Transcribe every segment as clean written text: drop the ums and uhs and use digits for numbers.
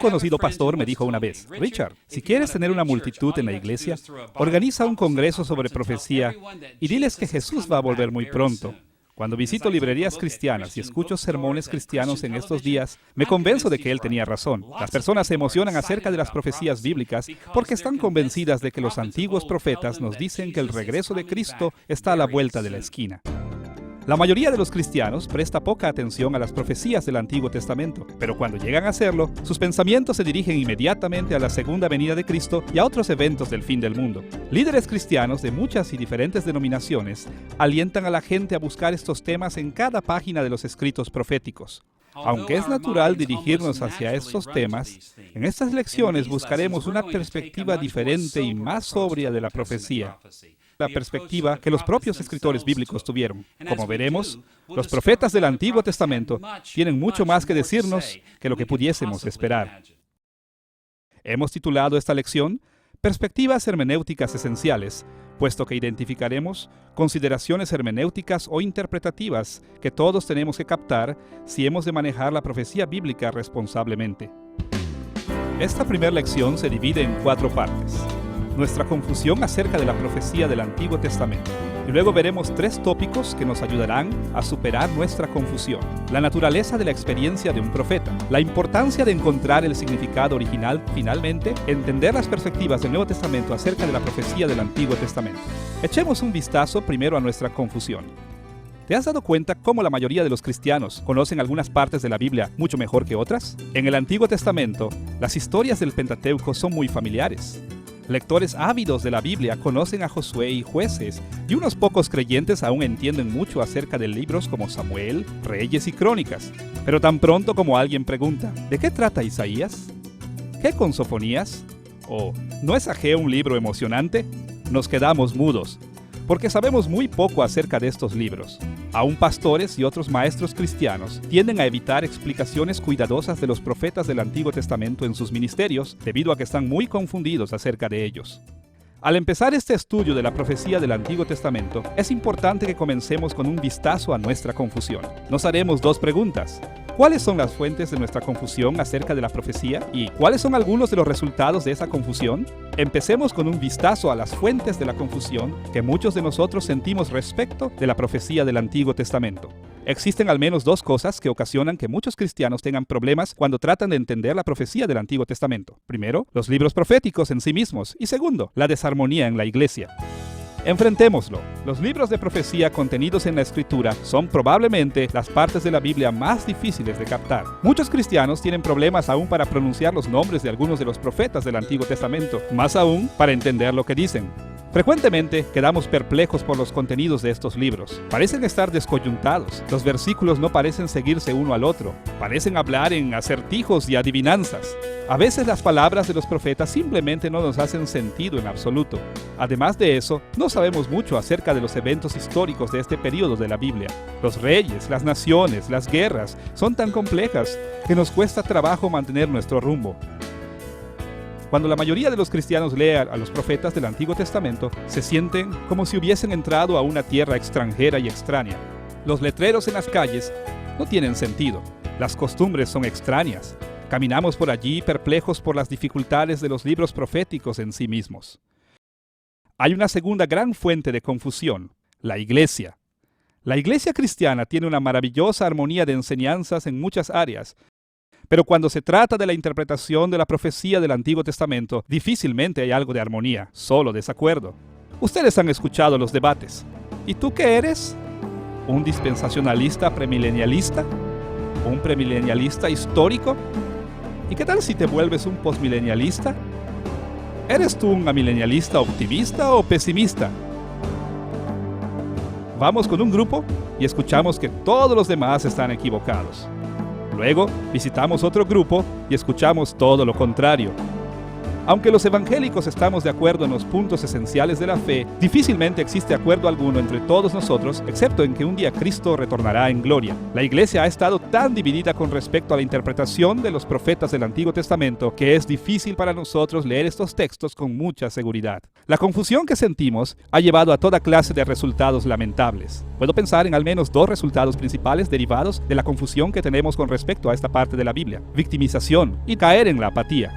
conocido pastor me dijo una vez: Richard, si quieres tener una multitud en la iglesia, organiza un congreso sobre profecía y diles que Jesús va a volver muy pronto. Cuando visito librerías cristianas y escucho sermones cristianos en estos días, me convenzo de que él tenía razón. Las personas se emocionan acerca de las profecías bíblicas porque están convencidas de que los antiguos profetas nos dicen que el regreso de Cristo está a la vuelta de la esquina. La mayoría de los cristianos presta poca atención a las profecías del Antiguo Testamento, pero cuando llegan a hacerlo, sus pensamientos se dirigen inmediatamente a la segunda venida de Cristo y a otros eventos del fin del mundo. Líderes cristianos de muchas y diferentes denominaciones alientan a la gente a buscar estos temas en cada página de los escritos proféticos. Aunque es natural dirigirnos hacia estos temas, en estas lecciones buscaremos una perspectiva diferente y más sobria de la profecía. La perspectiva que los propios escritores bíblicos tuvieron. Como veremos, los profetas del Antiguo Testamento tienen mucho más que decirnos que lo que pudiésemos esperar. Hemos titulado esta lección Perspectivas hermenéuticas esenciales, puesto que identificaremos consideraciones hermenéuticas o interpretativas que todos tenemos que captar si hemos de manejar la profecía bíblica responsablemente. Esta primera lección se divide en 4 partes. Nuestra confusión acerca de la profecía del Antiguo Testamento. Y luego veremos 3 tópicos que nos ayudarán a superar nuestra confusión. La naturaleza de la experiencia de un profeta. La importancia de encontrar el significado original. Finalmente, entender las perspectivas del Nuevo Testamento acerca de la profecía del Antiguo Testamento. Echemos un vistazo primero a nuestra confusión. ¿Te has dado cuenta cómo la mayoría de los cristianos conocen algunas partes de la Biblia mucho mejor que otras? En el Antiguo Testamento, las historias del Pentateuco son muy familiares. Lectores ávidos de la Biblia conocen a Josué y Jueces, y unos pocos creyentes aún entienden mucho acerca de libros como Samuel, Reyes y Crónicas. Pero tan pronto como alguien pregunta, ¿de qué trata Isaías? ¿Qué con Sofonías? ¿O no es Ageo un libro emocionante? Nos quedamos mudos, porque sabemos muy poco acerca de estos libros. Aún pastores y otros maestros cristianos tienden a evitar explicaciones cuidadosas de los profetas del Antiguo Testamento en sus ministerios, debido a que están muy confundidos acerca de ellos. Al empezar este estudio de la profecía del Antiguo Testamento, es importante que comencemos con un vistazo a nuestra confusión. Nos haremos 2 preguntas. ¿Cuáles son las fuentes de nuestra confusión acerca de la profecía? ¿Y cuáles son algunos de los resultados de esa confusión? Empecemos con un vistazo a las fuentes de la confusión que muchos de nosotros sentimos respecto de la profecía del Antiguo Testamento. Existen al menos 2 cosas que ocasionan que muchos cristianos tengan problemas cuando tratan de entender la profecía del Antiguo Testamento. Primero, los libros proféticos en sí mismos, y segundo, la desarmonía en la iglesia. Enfrentémoslo. Los libros de profecía contenidos en la Escritura son probablemente las partes de la Biblia más difíciles de captar. Muchos cristianos tienen problemas aún para pronunciar los nombres de algunos de los profetas del Antiguo Testamento, más aún para entender lo que dicen. Frecuentemente quedamos perplejos por los contenidos de estos libros. Parecen estar descoyuntados. Los versículos no parecen seguirse uno al otro. Parecen hablar en acertijos y adivinanzas. A veces las palabras de los profetas simplemente no nos hacen sentido en absoluto. Además de eso, no sabemos mucho acerca de los eventos históricos de este periodo de la Biblia. Los reyes, las naciones, las guerras son tan complejas que nos cuesta trabajo mantener nuestro rumbo. Cuando la mayoría de los cristianos lee a los profetas del Antiguo Testamento, se sienten como si hubiesen entrado a una tierra extranjera y extraña. Los letreros en las calles no tienen sentido. Las costumbres son extrañas. Caminamos por allí perplejos por las dificultades de los libros proféticos en sí mismos. Hay una segunda gran fuente de confusión: la iglesia. La iglesia cristiana tiene una maravillosa armonía de enseñanzas en muchas áreas, pero cuando se trata de la interpretación de la profecía del Antiguo Testamento, difícilmente hay algo de armonía, solo desacuerdo. Ustedes han escuchado los debates. ¿Y tú qué eres? ¿Un dispensacionalista premilenialista? ¿Un premilenialista histórico? ¿Y qué tal si te vuelves un postmilenialista? ¿Eres tú un amilenialista optimista o pesimista? Vamos con un grupo y escuchamos que todos los demás están equivocados. Luego visitamos otro grupo y escuchamos todo lo contrario. Aunque los evangélicos estamos de acuerdo en los puntos esenciales de la fe, difícilmente existe acuerdo alguno entre todos nosotros, excepto en que un día Cristo retornará en gloria. La Iglesia ha estado tan dividida con respecto a la interpretación de los profetas del Antiguo Testamento que es difícil para nosotros leer estos textos con mucha seguridad. La confusión que sentimos ha llevado a toda clase de resultados lamentables. Puedo pensar en al menos 2 resultados principales derivados de la confusión que tenemos con respecto a esta parte de la Biblia: victimización y caer en la apatía.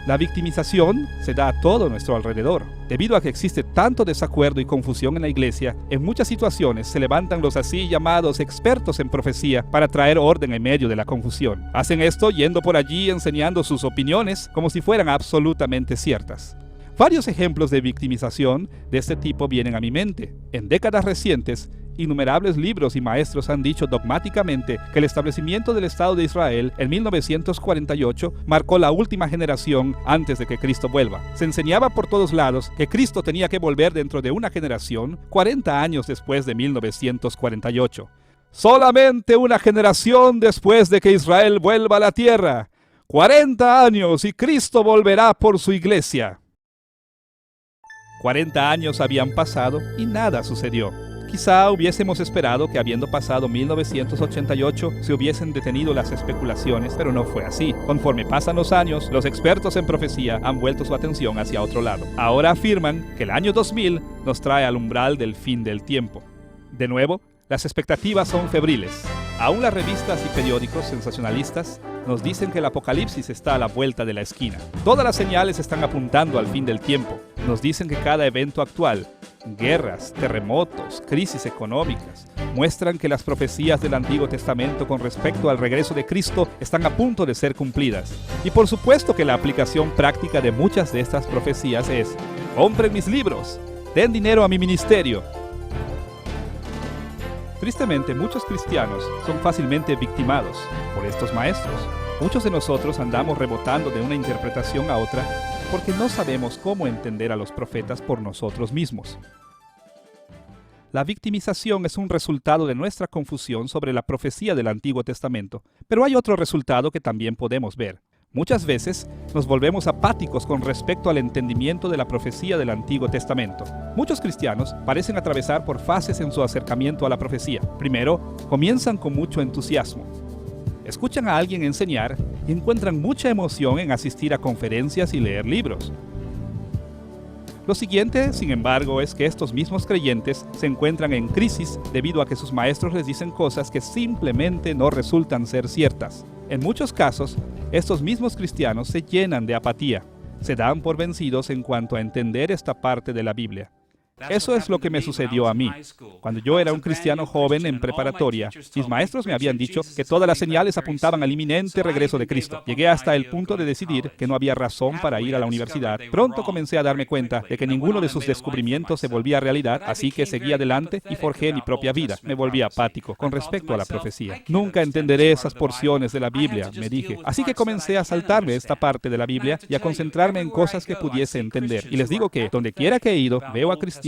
La victimización se da a todo nuestro alrededor. Debido a que existe tanto desacuerdo y confusión en la iglesia, en muchas situaciones se levantan los así llamados expertos en profecía para traer orden en medio de la confusión. Hacen esto yendo por allí enseñando sus opiniones como si fueran absolutamente ciertas. Varios ejemplos de victimización de este tipo vienen a mi mente. En décadas recientes, innumerables libros y maestros han dicho dogmáticamente que el establecimiento del Estado de Israel en 1948 marcó la última generación antes de que Cristo vuelva. Se enseñaba por todos lados que Cristo tenía que volver dentro de una generación, 40 años después de 1948. Solamente una generación después de que Israel vuelva a la tierra. 40 años y Cristo volverá por su iglesia. 40 años habían pasado y nada sucedió. Quizá hubiésemos esperado que habiendo pasado 1988 se hubiesen detenido las especulaciones, pero no fue así. Conforme pasan los años, los expertos en profecía han vuelto su atención hacia otro lado. Ahora afirman que el año 2000 nos trae al umbral del fin del tiempo. De nuevo, las expectativas son febriles. Aún las revistas y periódicos sensacionalistas nos dicen que el apocalipsis está a la vuelta de la esquina. Todas las señales están apuntando al fin del tiempo. Nos dicen que cada evento actual, guerras, terremotos, crisis económicas, muestran que las profecías del Antiguo Testamento con respecto al regreso de Cristo están a punto de ser cumplidas. Y por supuesto que la aplicación práctica de muchas de estas profecías es: compren mis libros, den dinero a mi ministerio. Tristemente, muchos cristianos son fácilmente victimados por estos maestros. Muchos de nosotros andamos rebotando de una interpretación a otra porque no sabemos cómo entender a los profetas por nosotros mismos. La victimización es un resultado de nuestra confusión sobre la profecía del Antiguo Testamento, pero hay otro resultado que también podemos ver. Muchas veces nos volvemos apáticos con respecto al entendimiento de la profecía del Antiguo Testamento. Muchos cristianos parecen atravesar por fases en su acercamiento a la profecía. Primero, comienzan con mucho entusiasmo. Escuchan a alguien enseñar y encuentran mucha emoción en asistir a conferencias y leer libros. Lo siguiente, sin embargo, es que estos mismos creyentes se encuentran en crisis debido a que sus maestros les dicen cosas que simplemente no resultan ser ciertas. En muchos casos, estos mismos cristianos se llenan de apatía, se dan por vencidos en cuanto a entender esta parte de la Biblia. Eso es lo que me sucedió a mí. Cuando yo era un cristiano joven en preparatoria, mis maestros me habían dicho que todas las señales apuntaban al inminente regreso de Cristo. Llegué hasta el punto de decidir que no había razón para ir a la universidad. Pronto comencé a darme cuenta de que ninguno de sus descubrimientos se volvía realidad, así que seguí adelante y forjé mi propia vida. Me volví apático con respecto a la profecía. Nunca entenderé esas porciones de la Biblia, me dije. Así que comencé a saltarme esta parte de la Biblia y a concentrarme en cosas que pudiese entender. Y les digo que, donde quiera que he ido, veo a cristianos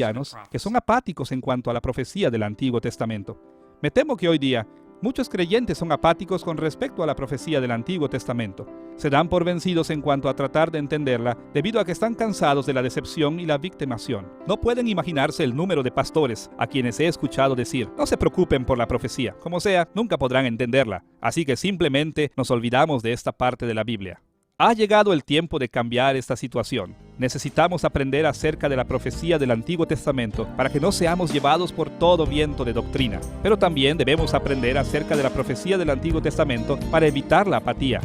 que son apáticos en cuanto a la profecía del Antiguo Testamento. Me temo que hoy día muchos creyentes son apáticos con respecto a la profecía del Antiguo Testamento. Se dan por vencidos en cuanto a tratar de entenderla debido a que están cansados de la decepción y la victimización. No pueden imaginarse el número de pastores a quienes he escuchado decir: no se preocupen por la profecía, como sea, nunca podrán entenderla, así que simplemente nos olvidamos de esta parte de la Biblia. Ha llegado el tiempo de cambiar esta situación. Necesitamos aprender acerca de la profecía del Antiguo Testamento para que no seamos llevados por todo viento de doctrina. Pero también debemos aprender acerca de la profecía del Antiguo Testamento para evitar la apatía.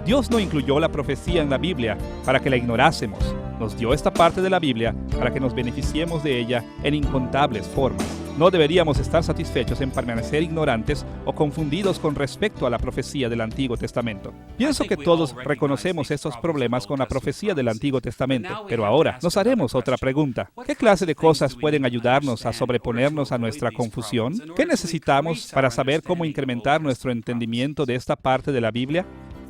Dios no incluyó la profecía en la Biblia para que la ignorásemos. Nos dio esta parte de la Biblia para que nos beneficiemos de ella en incontables formas. No deberíamos estar satisfechos en permanecer ignorantes o confundidos con respecto a la profecía del Antiguo Testamento. Pienso que todos reconocemos estos problemas con la profecía del Antiguo Testamento, pero ahora nos haremos otra pregunta. ¿Qué clase de cosas pueden ayudarnos a sobreponernos a nuestra confusión? ¿Qué necesitamos para saber cómo incrementar nuestro entendimiento de esta parte de la Biblia?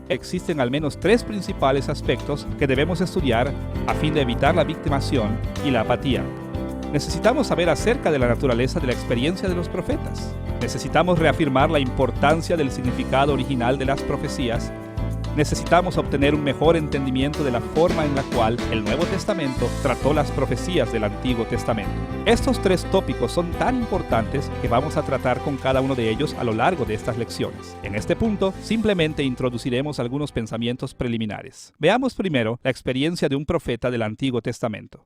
Existen al menos 3 principales aspectos que debemos estudiar a fin de evitar la victimización y la apatía. Necesitamos saber acerca de la naturaleza de la experiencia de los profetas. Necesitamos reafirmar la importancia del significado original de las profecías necesitamos obtener un mejor entendimiento de la forma en la cual el Nuevo Testamento trató las profecías del Antiguo Testamento. Estos 3 tópicos son tan importantes que vamos a tratar con cada uno de ellos a lo largo de estas lecciones. En este punto, simplemente introduciremos algunos pensamientos preliminares. Veamos primero la experiencia de un profeta del Antiguo Testamento.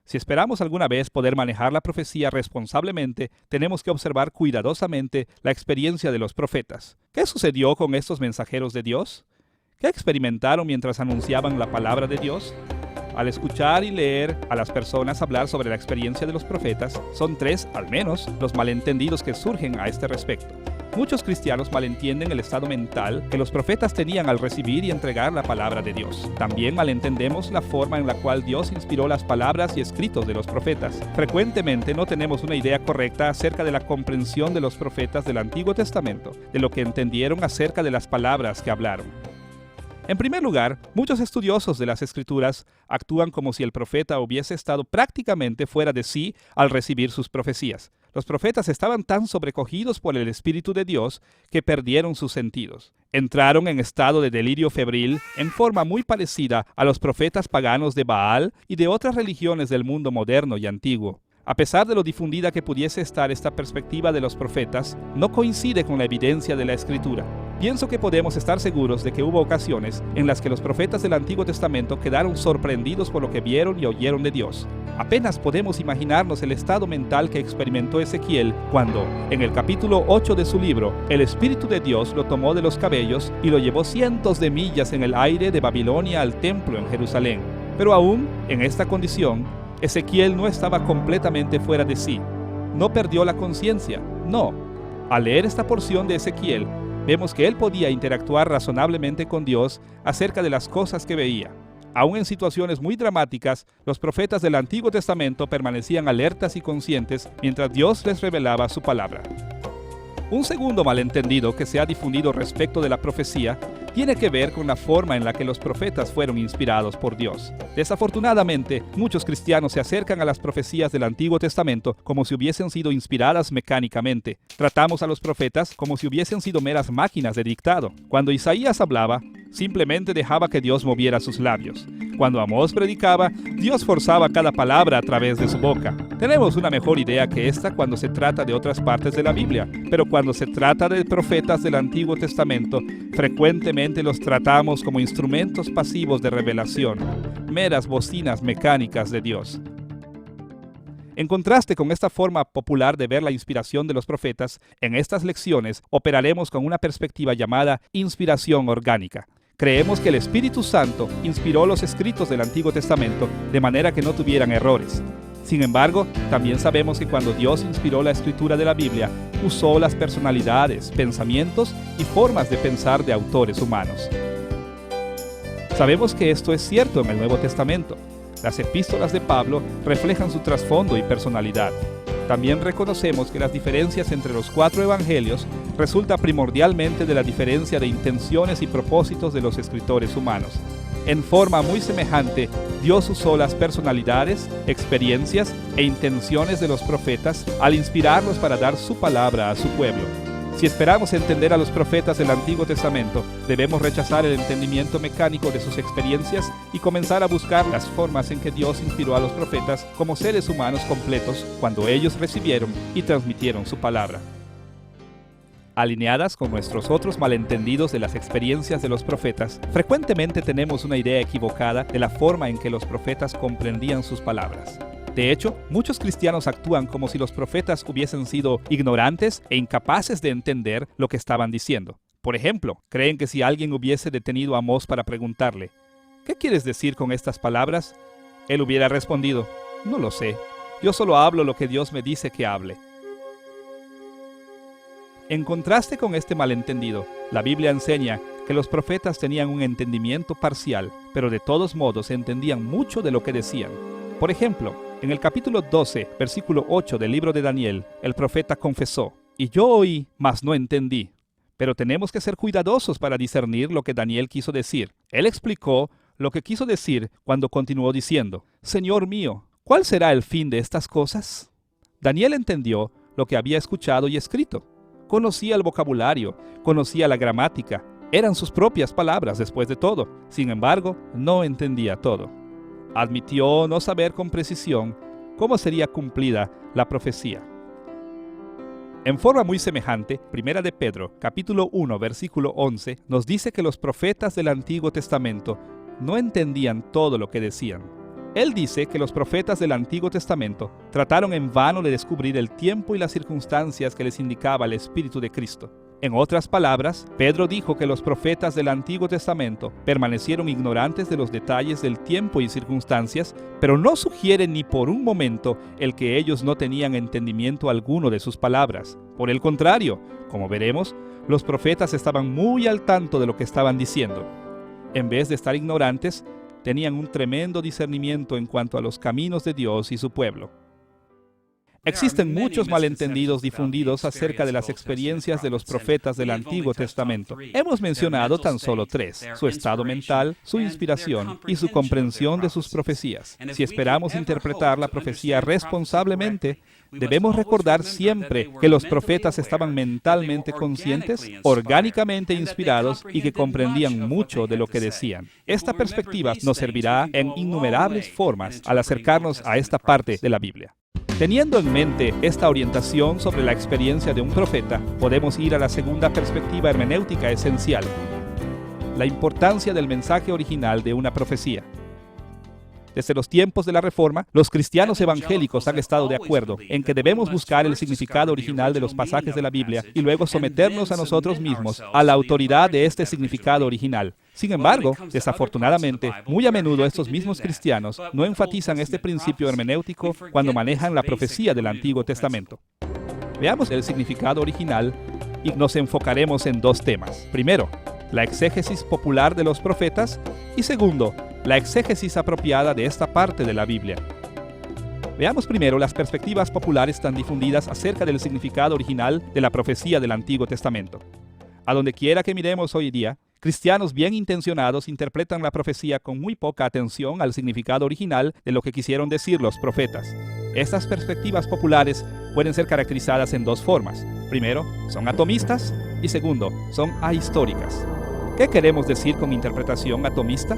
Si esperamos alguna vez poder manejar la profecía responsablemente, tenemos que observar cuidadosamente la experiencia de los profetas. ¿Qué sucedió con estos mensajeros de Dios? ¿Qué experimentaron mientras anunciaban la palabra de Dios? Al escuchar y leer a las personas hablar sobre la experiencia de los profetas, son 3, al menos, los malentendidos que surgen a este respecto. Muchos cristianos malentienden el estado mental que los profetas tenían al recibir y entregar la palabra de Dios. También malentendemos la forma en la cual Dios inspiró las palabras y escritos de los profetas. Frecuentemente no tenemos una idea correcta acerca de la comprensión de los profetas del Antiguo Testamento, de lo que entendieron acerca de las palabras que hablaron. En primer lugar, muchos estudiosos de las Escrituras actúan como si el profeta hubiese estado prácticamente fuera de sí al recibir sus profecías. Los profetas estaban tan sobrecogidos por el Espíritu de Dios que perdieron sus sentidos. Entraron en estado de delirio febril en forma muy parecida a los profetas paganos de Baal y de otras religiones del mundo moderno y antiguo. A pesar de lo difundida que pudiese estar esta perspectiva de los profetas, no coincide con la evidencia de la Escritura. Pienso que podemos estar seguros de que hubo ocasiones en las que los profetas del Antiguo Testamento quedaron sorprendidos por lo que vieron y oyeron de Dios. Apenas podemos imaginarnos el estado mental que experimentó Ezequiel cuando, en el capítulo 8 de su libro, el Espíritu de Dios lo tomó de los cabellos y lo llevó cientos de millas en el aire de Babilonia al templo en Jerusalén. Pero aún en esta condición, Ezequiel no estaba completamente fuera de sí. No perdió la conciencia, no. Al leer esta porción de Ezequiel, vemos que él podía interactuar razonablemente con Dios acerca de las cosas que veía. Aún en situaciones muy dramáticas, los profetas del Antiguo Testamento permanecían alertas y conscientes mientras Dios les revelaba su palabra. Un segundo malentendido que se ha difundido respecto de la profecía tiene que ver con la forma en la que los profetas fueron inspirados por Dios. Desafortunadamente, muchos cristianos se acercan a las profecías del Antiguo Testamento como si hubiesen sido inspiradas mecánicamente. Tratamos a los profetas como si hubiesen sido meras máquinas de dictado. Cuando Isaías hablaba, simplemente dejaba que Dios moviera sus labios. Cuando Amós predicaba, Dios forzaba cada palabra a través de su boca. Tenemos una mejor idea que esta cuando se trata de otras partes de la Biblia, pero cuando se trata de profetas del Antiguo Testamento, frecuentemente los tratamos como instrumentos pasivos de revelación, meras bocinas mecánicas de Dios. En contraste con esta forma popular de ver la inspiración de los profetas, en estas lecciones operaremos con una perspectiva llamada inspiración orgánica. Creemos que el Espíritu Santo inspiró los escritos del Antiguo Testamento de manera que no tuvieran errores. Sin embargo, también sabemos que cuando Dios inspiró la escritura de la Biblia, usó las personalidades, pensamientos y formas de pensar de autores humanos. Sabemos que esto es cierto en el Nuevo Testamento. Las epístolas de Pablo reflejan su trasfondo y personalidad. También reconocemos que las diferencias entre los 4 evangelios resulta primordialmente de la diferencia de intenciones y propósitos de los escritores humanos. En forma muy semejante, Dios usó las personalidades, experiencias e intenciones de los profetas al inspirarlos para dar su palabra a su pueblo. Si esperamos entender a los profetas del Antiguo Testamento, debemos rechazar el entendimiento mecánico de sus experiencias y comenzar a buscar las formas en que Dios inspiró a los profetas como seres humanos completos cuando ellos recibieron y transmitieron su palabra. Alineadas con nuestros otros malentendidos de las experiencias de los profetas, frecuentemente tenemos una idea equivocada de la forma en que los profetas comprendían sus palabras. De hecho, muchos cristianos actúan como si los profetas hubiesen sido ignorantes e incapaces de entender lo que estaban diciendo. Por ejemplo, creen que si alguien hubiese detenido a Amós para preguntarle, ¿qué quieres decir con estas palabras?, él hubiera respondido, no lo sé, yo solo hablo lo que Dios me dice que hable. En contraste con este malentendido, la Biblia enseña que los profetas tenían un entendimiento parcial, pero de todos modos entendían mucho de lo que decían. Por ejemplo, en el capítulo 12, versículo 8 del libro de Daniel, el profeta confesó, «Y yo oí, mas no entendí». Pero tenemos que ser cuidadosos para discernir lo que Daniel quiso decir. Él explicó lo que quiso decir cuando continuó diciendo, «Señor mío, ¿cuál será el fin de estas cosas?». Daniel entendió lo que había escuchado y escrito. Conocía el vocabulario, conocía la gramática. Eran sus propias palabras después de todo. Sin embargo, no entendía todo. Admitió no saber con precisión cómo sería cumplida la profecía. En forma muy semejante, Primera de Pedro, capítulo 1, versículo 11, nos dice que los profetas del Antiguo Testamento no entendían todo lo que decían. Él dice que los profetas del Antiguo Testamento trataron en vano de descubrir el tiempo y las circunstancias que les indicaba el Espíritu de Cristo. En otras palabras, Pedro dijo que los profetas del Antiguo Testamento permanecieron ignorantes de los detalles del tiempo y circunstancias, pero no sugiere ni por un momento el que ellos no tenían entendimiento alguno de sus palabras. Por el contrario, como veremos, los profetas estaban muy al tanto de lo que estaban diciendo. En vez de estar ignorantes, tenían un tremendo discernimiento en cuanto a los caminos de Dios y su pueblo. Existen muchos malentendidos difundidos acerca de las experiencias de los profetas del Antiguo Testamento. Hemos mencionado tan solo 3: su estado mental, su inspiración y su comprensión de sus profecías. Si esperamos interpretar la profecía responsablemente, debemos recordar siempre que los profetas estaban mentalmente conscientes, orgánicamente inspirados y que comprendían mucho de lo que decían. Esta perspectiva nos servirá en innumerables formas al acercarnos a esta parte de la Biblia. Teniendo en mente esta orientación sobre la experiencia de un profeta, podemos ir a la segunda perspectiva hermenéutica esencial: la importancia del mensaje original de una profecía. Desde los tiempos de la Reforma, los cristianos evangélicos han estado de acuerdo en que debemos buscar el significado original de los pasajes de la Biblia y luego someternos a nosotros mismos a la autoridad de este significado original. Sin embargo, desafortunadamente, muy a menudo estos mismos cristianos no enfatizan este principio hermenéutico cuando manejan la profecía del Antiguo Testamento. Veamos el significado original y nos enfocaremos en 2 temas. Primero, la exégesis popular de los profetas y segundo, la exégesis apropiada de esta parte de la Biblia. Veamos primero las perspectivas populares tan difundidas acerca del significado original de la profecía del Antiguo Testamento. A donde quiera que miremos hoy día, cristianos bien intencionados interpretan la profecía con muy poca atención al significado original de lo que quisieron decir los profetas. Estas perspectivas populares pueden ser caracterizadas en 2 formas. Primero, son atomistas y segundo, son ahistóricas. ¿Qué queremos decir con interpretación atomista?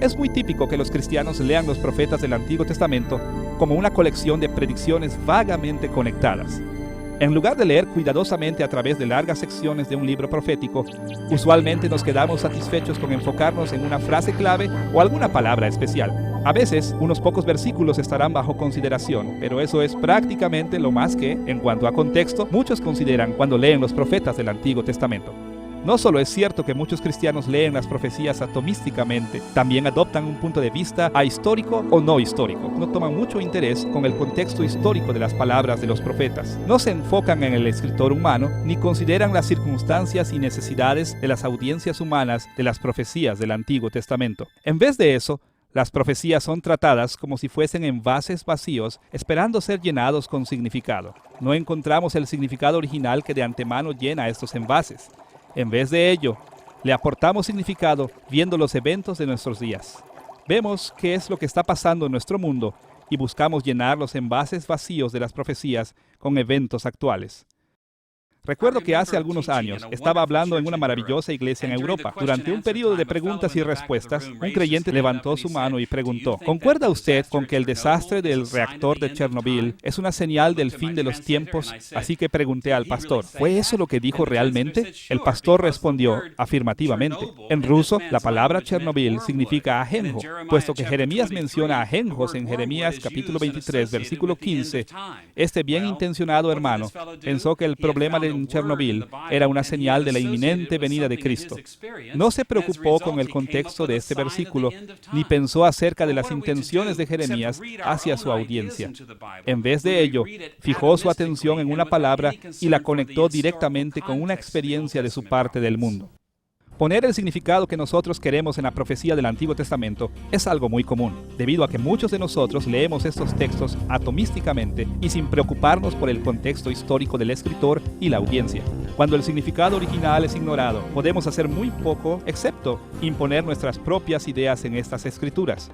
Es muy típico que los cristianos lean los profetas del Antiguo Testamento como una colección de predicciones vagamente conectadas. En lugar de leer cuidadosamente a través de largas secciones de un libro profético, usualmente nos quedamos satisfechos con enfocarnos en una frase clave o alguna palabra especial. A veces, unos pocos versículos estarán bajo consideración, pero eso es prácticamente lo más que, en cuanto a contexto, muchos consideran cuando leen los profetas del Antiguo Testamento. No solo es cierto que muchos cristianos leen las profecías atomísticamente, también adoptan un punto de vista ahistórico o no histórico. No toman mucho interés con el contexto histórico de las palabras de los profetas. No se enfocan en el escritor humano, ni consideran las circunstancias y necesidades de las audiencias humanas de las profecías del Antiguo Testamento. En vez de eso, las profecías son tratadas como si fuesen envases vacíos, esperando ser llenados con significado. No encontramos el significado original que de antemano llena estos envases. En vez de ello, le aportamos significado viendo los eventos de nuestros días. Vemos qué es lo que está pasando en nuestro mundo y buscamos llenar los envases vacíos de las profecías con eventos actuales. Recuerdo que hace algunos años estaba hablando en una maravillosa iglesia en Europa. Durante un periodo de preguntas y respuestas, un creyente levantó su mano y preguntó: ¿concuerda usted con que el desastre del reactor de Chernobyl es una señal del fin de los tiempos? Así que pregunté al pastor: ¿fue eso lo que dijo realmente? El pastor respondió afirmativamente. En ruso, la palabra Chernobyl significa ajenjo, puesto que Jeremías menciona ajenjos en Jeremías capítulo 23, versículo 15. Este bien intencionado hermano pensó que el problema de Chernobyl era una señal de la inminente venida de Cristo. No se preocupó con el contexto de este versículo, ni pensó acerca de las intenciones de Jeremías hacia su audiencia. En vez de ello, fijó su atención en una palabra y la conectó directamente con una experiencia de su parte del mundo. Poner el significado que nosotros queremos en la profecía del Antiguo Testamento es algo muy común, debido a que muchos de nosotros leemos estos textos atomísticamente y sin preocuparnos por el contexto histórico del escritor y la audiencia. Cuando el significado original es ignorado, podemos hacer muy poco excepto imponer nuestras propias ideas en estas escrituras.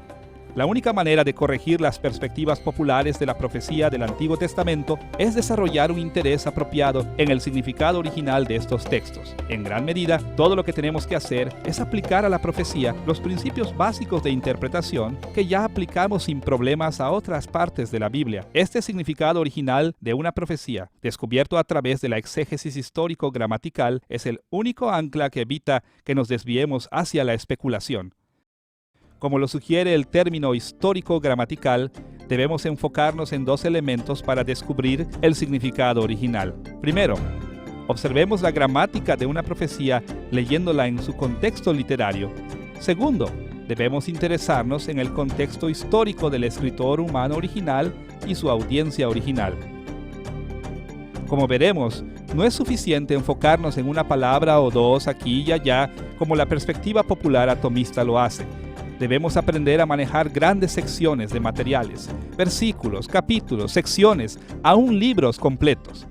La única manera de corregir las perspectivas populares de la profecía del Antiguo Testamento es desarrollar un interés apropiado en el significado original de estos textos. En gran medida, todo lo que tenemos que hacer es aplicar a la profecía los principios básicos de interpretación que ya aplicamos sin problemas a otras partes de la Biblia. Este significado original de una profecía, descubierto a través de la exégesis histórico-gramatical, es el único ancla que evita que nos desviemos hacia la especulación. Como lo sugiere el término histórico-gramatical, debemos enfocarnos en dos elementos para descubrir el significado original. Primero, observemos la gramática de una profecía leyéndola en su contexto literario. Segundo, debemos interesarnos en el contexto histórico del escritor humano original y su audiencia original. Como veremos, no es suficiente enfocarnos en una palabra o dos aquí y allá como la perspectiva popular atomista lo hace. Debemos aprender a manejar grandes secciones de materiales, versículos, capítulos, secciones, aún libros completos.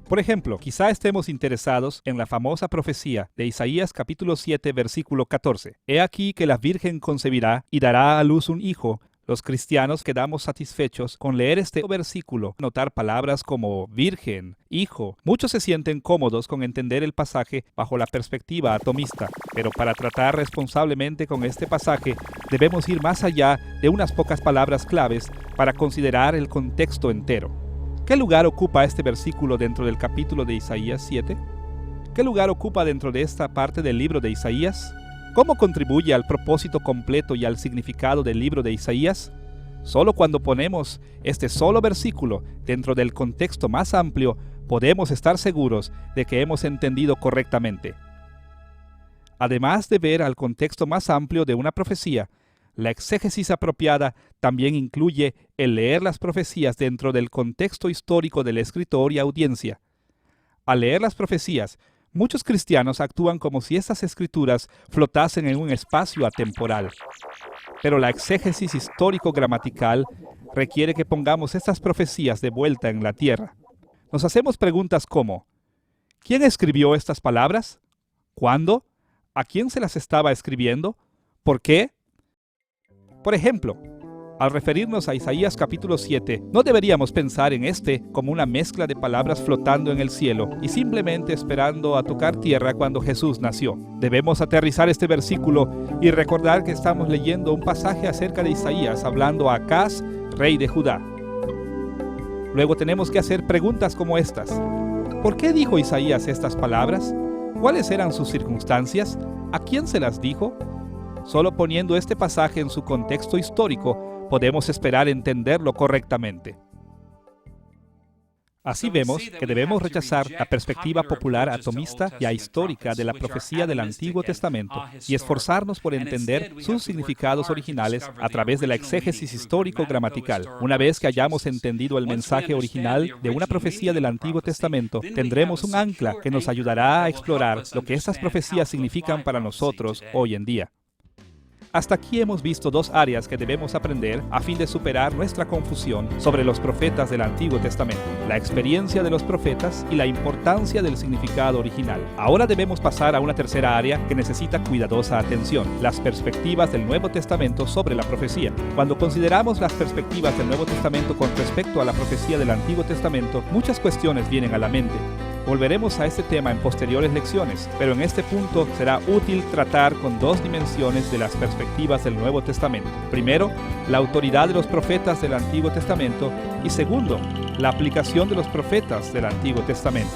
Por ejemplo, quizá estemos interesados en la famosa profecía de Isaías capítulo 7, versículo 14. He aquí que la Virgen concebirá y dará a luz un hijo. Los cristianos quedamos satisfechos con leer este versículo, notar palabras como virgen, hijo. Muchos se sienten cómodos con entender el pasaje bajo la perspectiva atomista, pero para tratar responsablemente con este pasaje, debemos ir más allá de unas pocas palabras claves para considerar el contexto entero. ¿Qué lugar ocupa este versículo dentro del capítulo de Isaías 7? ¿Qué lugar ocupa dentro de esta parte del libro de Isaías? ¿Cómo contribuye al propósito completo y al significado del libro de Isaías? Solo cuando ponemos este solo versículo dentro del contexto más amplio, podemos estar seguros de que hemos entendido correctamente. Además de ver al contexto más amplio de una profecía, la exégesis apropiada también incluye el leer las profecías dentro del contexto histórico del escritor y audiencia. Al leer las profecías, muchos cristianos actúan como si estas escrituras flotasen en un espacio atemporal. Pero la exégesis histórico-gramatical requiere que pongamos estas profecías de vuelta en la tierra. Nos hacemos preguntas como: ¿quién escribió estas palabras? ¿Cuándo? ¿A quién se las estaba escribiendo? ¿Por qué? Por ejemplo, al referirnos a Isaías capítulo 7, no deberíamos pensar en este como una mezcla de palabras flotando en el cielo y simplemente esperando a tocar tierra cuando Jesús nació. Debemos aterrizar este versículo y recordar que estamos leyendo un pasaje acerca de Isaías hablando a Acaz, rey de Judá. Luego tenemos que hacer preguntas como estas. ¿Por qué dijo Isaías estas palabras? ¿Cuáles eran sus circunstancias? ¿A quién se las dijo? Solo poniendo este pasaje en su contexto histórico, podemos esperar entenderlo correctamente. Así vemos que debemos rechazar la perspectiva popular atomista y ahistórica de la profecía del Antiguo Testamento y esforzarnos por entender sus significados originales a través de la exégesis histórico-gramatical. Una vez que hayamos entendido el mensaje original de una profecía del Antiguo Testamento, tendremos un ancla que nos ayudará a explorar lo que estas profecías significan para nosotros hoy en día. Hasta aquí hemos visto dos áreas que debemos aprender a fin de superar nuestra confusión sobre los profetas del Antiguo Testamento, la experiencia de los profetas y la importancia del significado original. Ahora debemos pasar a una tercera área que necesita cuidadosa atención, las perspectivas del Nuevo Testamento sobre la profecía. Cuando consideramos las perspectivas del Nuevo Testamento con respecto a la profecía del Antiguo Testamento, muchas cuestiones vienen a la mente. Volveremos a este tema en posteriores lecciones, pero en este punto será útil tratar con dos dimensiones de las perspectivas del Nuevo Testamento. Primero, la autoridad de los profetas del Antiguo Testamento y segundo, la aplicación de los profetas del Antiguo Testamento.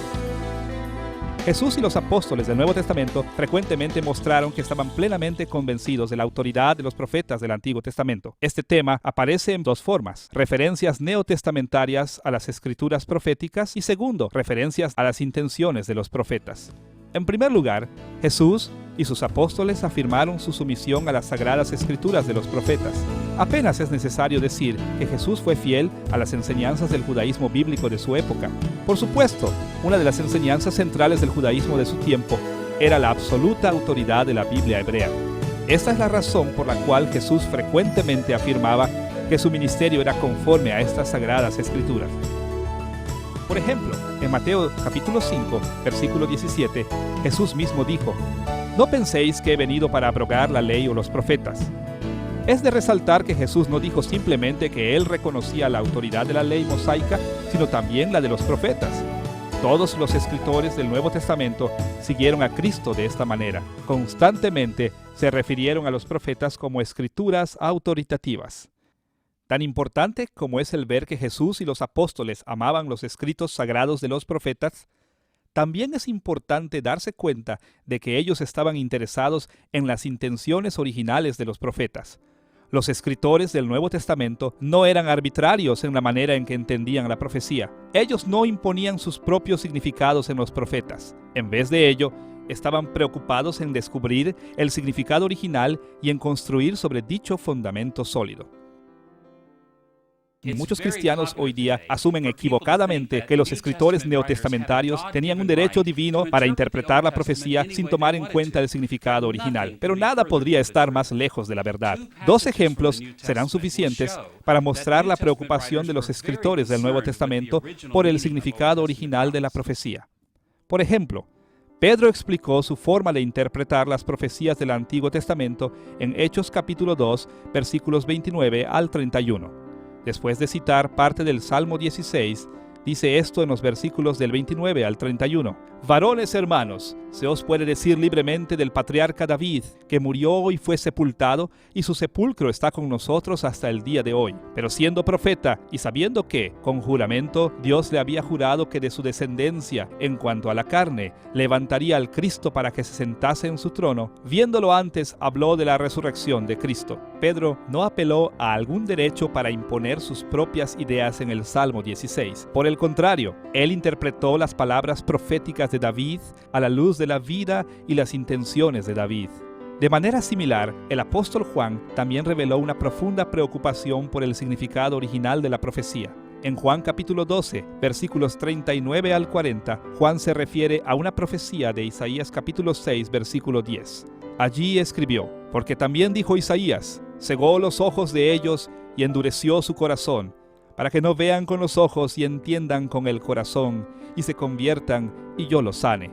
Jesús y los apóstoles del Nuevo Testamento frecuentemente mostraron que estaban plenamente convencidos de la autoridad de los profetas del Antiguo Testamento. Este tema aparece en dos formas: referencias neotestamentarias a las escrituras proféticas y segundo, referencias a las intenciones de los profetas. En primer lugar, Jesús y sus apóstoles afirmaron su sumisión a las sagradas escrituras de los profetas. Apenas es necesario decir que Jesús fue fiel a las enseñanzas del judaísmo bíblico de su época. Por supuesto, una de las enseñanzas centrales del judaísmo de su tiempo era la absoluta autoridad de la Biblia hebrea. Esta es la razón por la cual Jesús frecuentemente afirmaba que su ministerio era conforme a estas sagradas escrituras. Por ejemplo, en Mateo capítulo 5, versículo 17, Jesús mismo dijo: «No penséis que he venido para abrogar la ley o los profetas. Es de resaltar que Jesús no dijo simplemente que Él reconocía la autoridad de la ley mosaica, sino también la de los profetas. Todos los escritores del Nuevo Testamento siguieron a Cristo de esta manera. Constantemente se refirieron a los profetas como escrituras autoritativas. Tan importante como es el ver que Jesús y los apóstoles amaban los escritos sagrados de los profetas, también es importante darse cuenta de que ellos estaban interesados en las intenciones originales de los profetas. Los escritores del Nuevo Testamento no eran arbitrarios en la manera en que entendían la profecía. Ellos no imponían sus propios significados en los profetas. En vez de ello, estaban preocupados en descubrir el significado original y en construir sobre dicho fundamento sólido. Muchos cristianos hoy día asumen equivocadamente que los escritores neotestamentarios tenían un derecho divino para interpretar la profecía sin tomar en cuenta el significado original, pero nada podría estar más lejos de la verdad. 2 ejemplos serán suficientes para mostrar la preocupación de los escritores del Nuevo Testamento por el significado original de la profecía. Por ejemplo, Pedro explicó su forma de interpretar las profecías del Antiguo Testamento en Hechos capítulo 2, versículos 29 al 31. Después de citar parte del Salmo 16, dice esto en los versículos del 29 al 31. Varones hermanos, se os puede decir libremente del patriarca David, que murió y fue sepultado, y su sepulcro está con nosotros hasta el día de hoy. Pero siendo profeta, y sabiendo que, con juramento, Dios le había jurado que de su descendencia, en cuanto a la carne, levantaría al Cristo para que se sentase en su trono, viéndolo antes, habló de la resurrección de Cristo. Pedro no apeló a algún derecho para imponer sus propias ideas en el Salmo 16. Por el contrario, él interpretó las palabras proféticas de David a la luz de la vida y las intenciones de David. De manera similar, el apóstol Juan también reveló una profunda preocupación por el significado original de la profecía. En Juan capítulo 12, versículos 39 al 40, Juan se refiere a una profecía de Isaías capítulo 6, versículo 10. Allí escribió: porque también dijo Isaías, cegó los ojos de ellos y endureció su corazón, para que no vean con los ojos y entiendan con el corazón, y se conviertan y yo los sane.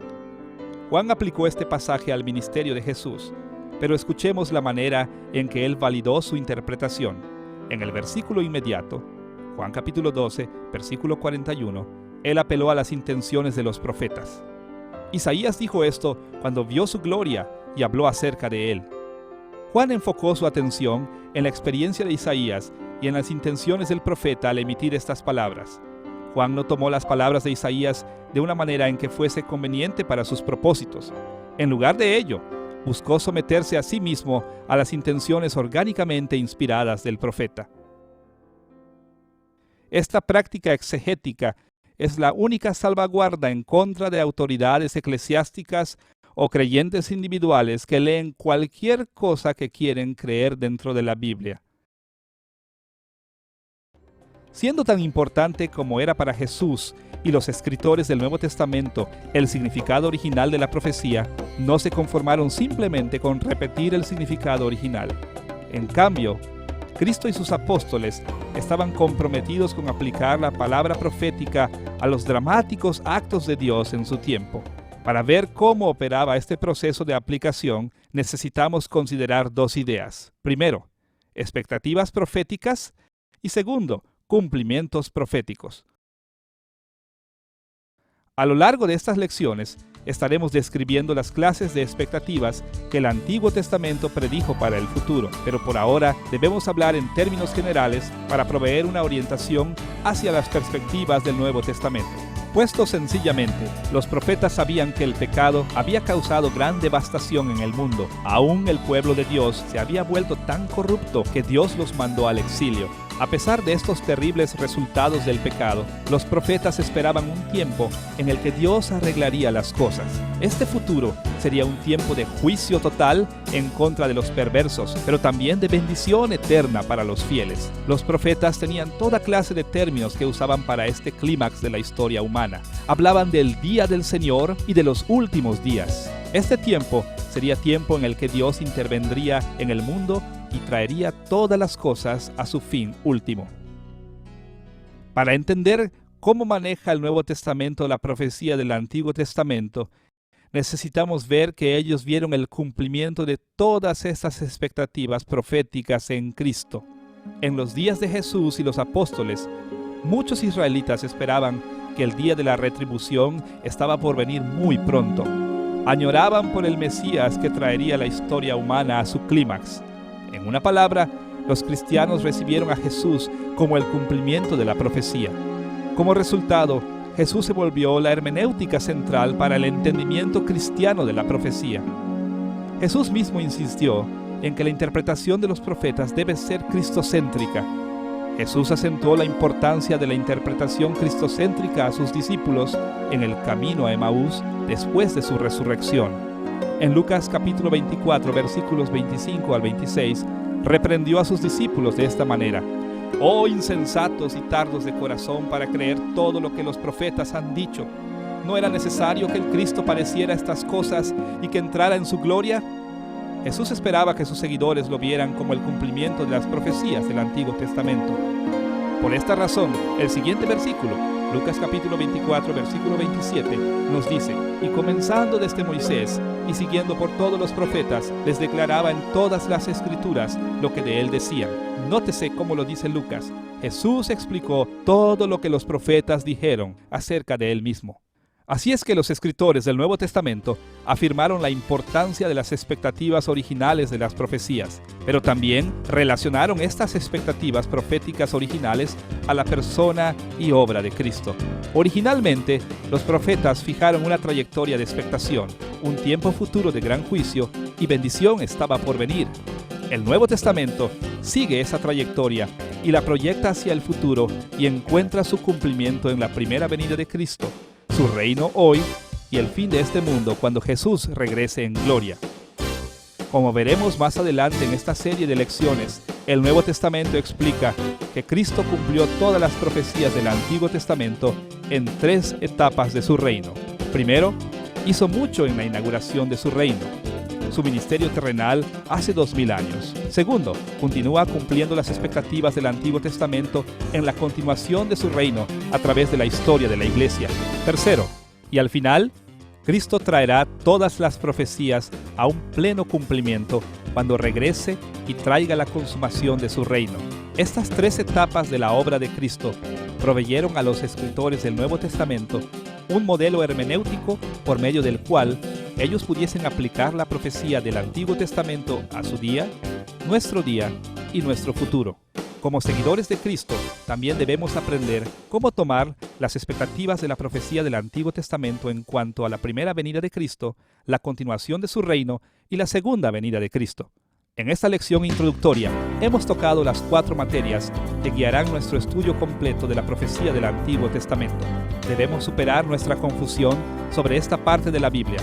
Juan aplicó este pasaje al ministerio de Jesús, pero escuchemos la manera en que él validó su interpretación. En el versículo inmediato, Juan capítulo 12, versículo 41, él apeló a las intenciones de los profetas. Isaías dijo esto cuando vio su gloria y habló acerca de él. Juan enfocó su atención en la experiencia de Isaías y en las intenciones del profeta al emitir estas palabras. Juan no tomó las palabras de Isaías de una manera en que fuese conveniente para sus propósitos. En lugar de ello, buscó someterse a sí mismo a las intenciones orgánicamente inspiradas del profeta. Esta práctica exegética es la única salvaguarda en contra de autoridades eclesiásticas o creyentes individuales que leen cualquier cosa que quieren creer dentro de la Biblia. Siendo tan importante como era para Jesús y los escritores del Nuevo Testamento el significado original de la profecía, no se conformaron simplemente con repetir el significado original. En cambio, Cristo y sus apóstoles estaban comprometidos con aplicar la palabra profética a los dramáticos actos de Dios en su tiempo. Para ver cómo operaba este proceso de aplicación, necesitamos considerar 2 ideas. Primero, expectativas proféticas y segundo, cumplimientos proféticos. A lo largo de estas lecciones, estaremos describiendo las clases de expectativas que el Antiguo Testamento predijo para el futuro, pero por ahora debemos hablar en términos generales para proveer una orientación hacia las perspectivas del Nuevo Testamento. Puesto sencillamente, los profetas sabían que el pecado había causado gran devastación en el mundo. Aún el pueblo de Dios se había vuelto tan corrupto que Dios los mandó al exilio. A pesar de estos terribles resultados del pecado, los profetas esperaban un tiempo en el que Dios arreglaría las cosas. Este futuro sería un tiempo de juicio total en contra de los perversos, pero también de bendición eterna para los fieles. Los profetas tenían toda clase de términos que usaban para este clímax de la historia humana. Hablaban del día del Señor y de los últimos días. Este tiempo sería tiempo en el que Dios intervendría en el mundo y traería todas las cosas a su fin último. Para entender cómo maneja el Nuevo Testamento la profecía del Antiguo Testamento, necesitamos ver que ellos vieron el cumplimiento de todas estas expectativas proféticas en Cristo. En los días de Jesús y los apóstoles, muchos israelitas esperaban que el día de la retribución estaba por venir muy pronto. Añoraban por el Mesías que traería la historia humana a su clímax. En una palabra, los cristianos recibieron a Jesús como el cumplimiento de la profecía. Como resultado, Jesús se volvió la hermenéutica central para el entendimiento cristiano de la profecía. Jesús mismo insistió en que la interpretación de los profetas debe ser cristocéntrica. Jesús acentuó la importancia de la interpretación cristocéntrica a sus discípulos en el camino a Emaús después de su resurrección. En Lucas capítulo 24, versículos 25 al 26, reprendió a sus discípulos de esta manera: «Oh insensatos y tardos de corazón para creer todo lo que los profetas han dicho. ¿No era necesario que el Cristo padeciera estas cosas y que entrara en su gloria?». Jesús esperaba que sus seguidores lo vieran como el cumplimiento de las profecías del Antiguo Testamento. Por esta razón, el siguiente versículo, Lucas capítulo 24, versículo 27, nos dice: «Y comenzando desde Moisés y siguiendo por todos los profetas, les declaraba en todas las Escrituras lo que de él decían». Nótese cómo lo dice Lucas. Jesús explicó todo lo que los profetas dijeron acerca de él mismo. Así es que los escritores del Nuevo Testamento afirmaron la importancia de las expectativas originales de las profecías, pero también relacionaron estas expectativas proféticas originales a la persona y obra de Cristo. Originalmente, los profetas fijaron una trayectoria de expectación, un tiempo futuro de gran juicio y bendición estaba por venir. El Nuevo Testamento sigue esa trayectoria y la proyecta hacia el futuro y encuentra su cumplimiento en la primera venida de Cristo, su reino hoy y el fin de este mundo cuando Jesús regrese en gloria. Como veremos más adelante en esta serie de lecciones, el Nuevo Testamento explica que Cristo cumplió todas las profecías del Antiguo Testamento en 3 etapas de su reino. Primero, hizo mucho en la inauguración de su reino, su ministerio terrenal hace 2000 años. Segundo, continúa cumpliendo las expectativas del Antiguo Testamento en la continuación de su reino a través de la historia de la Iglesia. Tercero, y al final, Cristo traerá todas las profecías a un pleno cumplimiento cuando regrese y traiga la consumación de su reino. Estas 3 etapas de la obra de Cristo proveyeron a los escritores del Nuevo Testamento un modelo hermenéutico por medio del cual ellos pudiesen aplicar la profecía del Antiguo Testamento a su día, nuestro día y nuestro futuro. Como seguidores de Cristo, también debemos aprender cómo tomar las expectativas de la profecía del Antiguo Testamento en cuanto a la primera venida de Cristo, la continuación de su reino y la segunda venida de Cristo. En esta lección introductoria hemos tocado las 4 materias que guiarán nuestro estudio completo de la profecía del Antiguo Testamento. Debemos superar nuestra confusión sobre esta parte de la Biblia,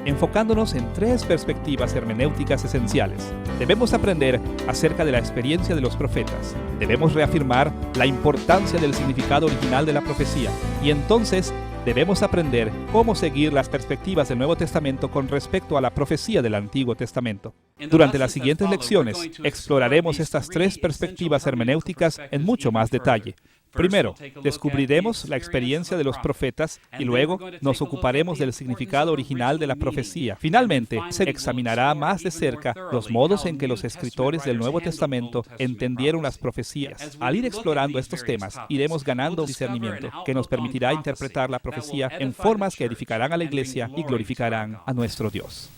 enfocándonos en 3 perspectivas hermenéuticas esenciales. Debemos aprender acerca de la experiencia de los profetas. Debemos reafirmar la importancia del significado original de la profecía. Y entonces debemos aprender cómo seguir las perspectivas del Nuevo Testamento con respecto a la profecía del Antiguo Testamento. Durante las siguientes lecciones exploraremos estas 3 perspectivas hermenéuticas en mucho más detalle. Primero, descubriremos la experiencia de los profetas y luego nos ocuparemos del significado original de la profecía. Finalmente, se examinará más de cerca los modos en que los escritores del Nuevo Testamento entendieron las profecías. Al ir explorando estos temas, iremos ganando discernimiento que nos permitirá interpretar la profecía en formas que edificarán a la Iglesia y glorificarán a nuestro Dios.